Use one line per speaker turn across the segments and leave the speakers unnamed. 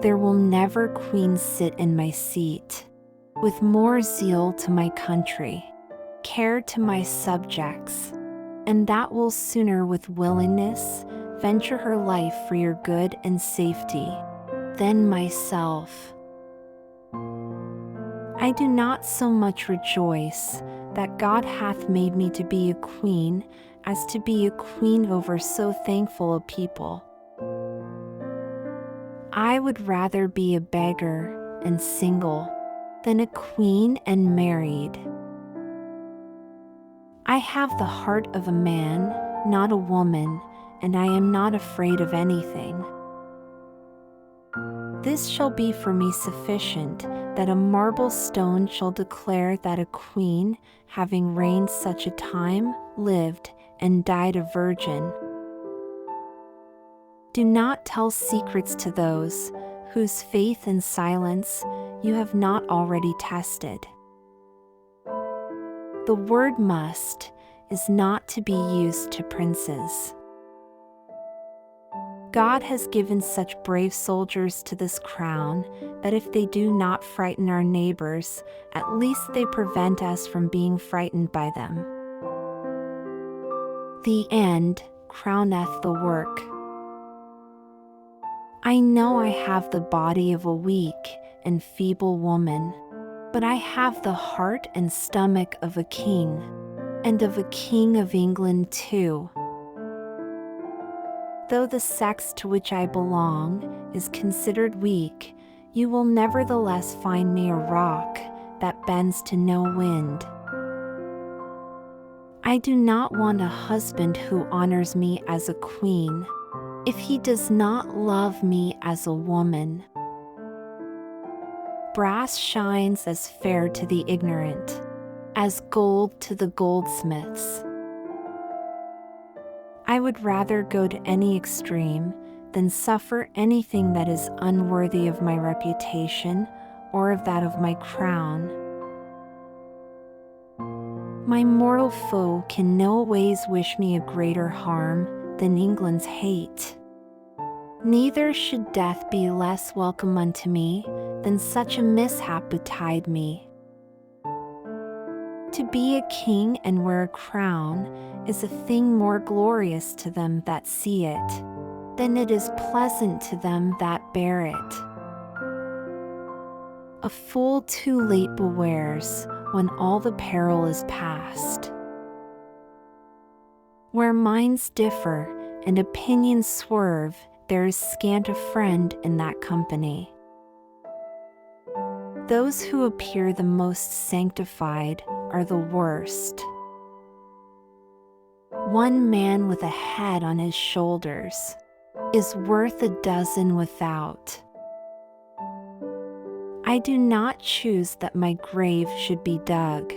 There will never queen sit in my seat, with more zeal to my country, care to my subjects, and that will sooner with willingness venture her life for your good and safety, than myself. I do not so much rejoice that God hath made me to be a queen, as to be a queen over so thankful a people. I would rather be a beggar and single, than a queen and married. I have the heart of a man, not a woman, and I am not afraid of anything. This shall be for me sufficient, that a marble stone shall declare that a queen, having reigned such a time, lived and died a virgin. Do not tell secrets to those whose faith and silence you have not already tested. The word must is not to be used to princes. God has given such brave soldiers to this crown that if they do not frighten our neighbors, at least they prevent us from being frightened by them. The end crowneth the work. I know I have the body of a weak and feeble woman, but I have the heart and stomach of a king, and of a king of England too. Though the sex to which I belong is considered weak, you will nevertheless find me a rock that bends to no wind. I do not want a husband who honors me as a queen, if he does not love me as a woman. Brass shines as fair to the ignorant, as gold to the goldsmiths. I would rather go to any extreme than suffer anything that is unworthy of my reputation or of that of my crown. My mortal foe can no ways wish me a greater harm than England's hate. Neither should death be less welcome unto me than such a mishap betide me. To be a king and wear a crown is a thing more glorious to them that see it, than it is pleasant to them that bear it. A fool too late bewares when all the peril is past. Where minds differ and opinions swerve, there is scant a friend in that company. Those who appear the most sanctified are the worst. One man with a head on his shoulders is worth a dozen without. I do not choose that my grave should be dug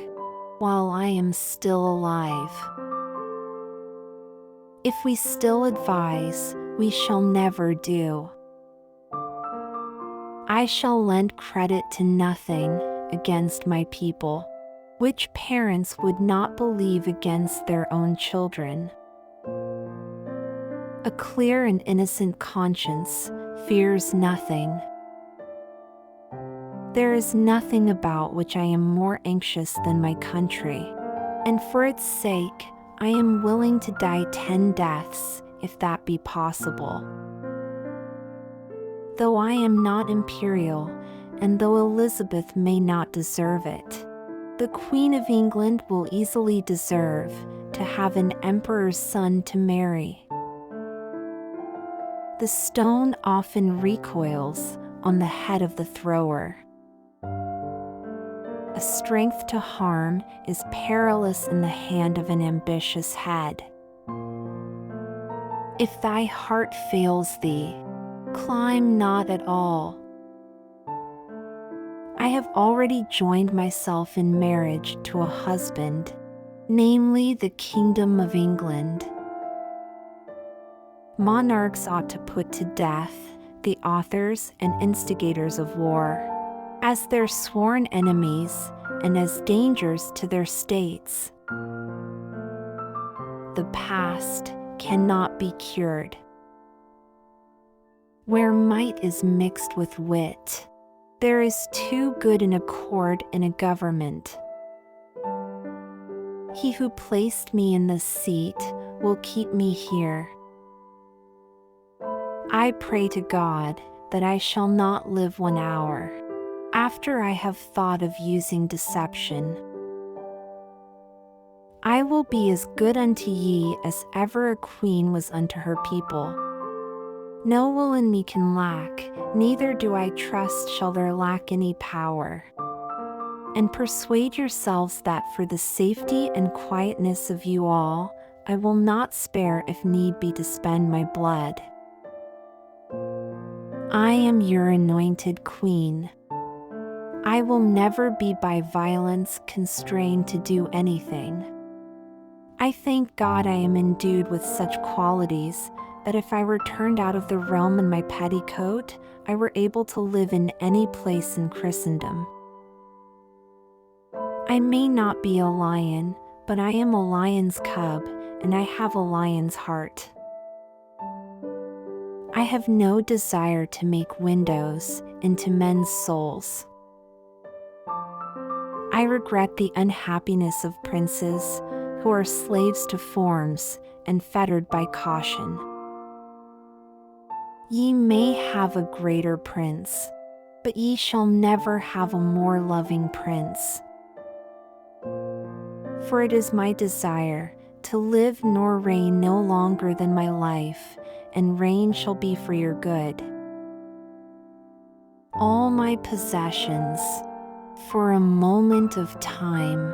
while I am still alive. If we still advise, we shall never do. I shall lend credit to nothing against my people, which parents would not believe against their own children. A clear and innocent conscience fears nothing. There is nothing about which I am more anxious than my country, and for its sake I am willing to die 10 deaths, if that be possible. Though I am not imperial, and though Elizabeth may not deserve it, the Queen of England will easily deserve to have an emperor's son to marry. The stone often recoils on the head of the thrower. A strength to harm is perilous in the hand of an ambitious head. If thy heart fails thee, climb not at all. I have already joined myself in marriage to a husband, namely the Kingdom of England. Monarchs ought to put to death the authors and instigators of war, as their sworn enemies and as dangers to their states. The past cannot be cured. Where might is mixed with wit, there is too good an accord in a government. He who placed me in this seat will keep me here. I pray to God that I shall not live 1 hour after I have thought of using deception. I will be as good unto ye as ever a queen was unto her people. No will in me can lack, neither do I trust shall there lack any power. And persuade yourselves that for the safety and quietness of you all, I will not spare if need be to spend my blood. I am your anointed queen. I will never be by violence constrained to do anything. I thank God I am endued with such qualities that if I were turned out of the realm in my petticoat, I were able to live in any place in Christendom. I may not be a lion, but I am a lion's cub, and I have a lion's heart. I have no desire to make windows into men's souls. I regret the unhappiness of princes who are slaves to forms and fettered by caution. Ye may have a greater prince, but ye shall never have a more loving prince. For it is my desire to live nor reign no longer than my life, and reign shall be for your good. All my possessions, for a moment of time,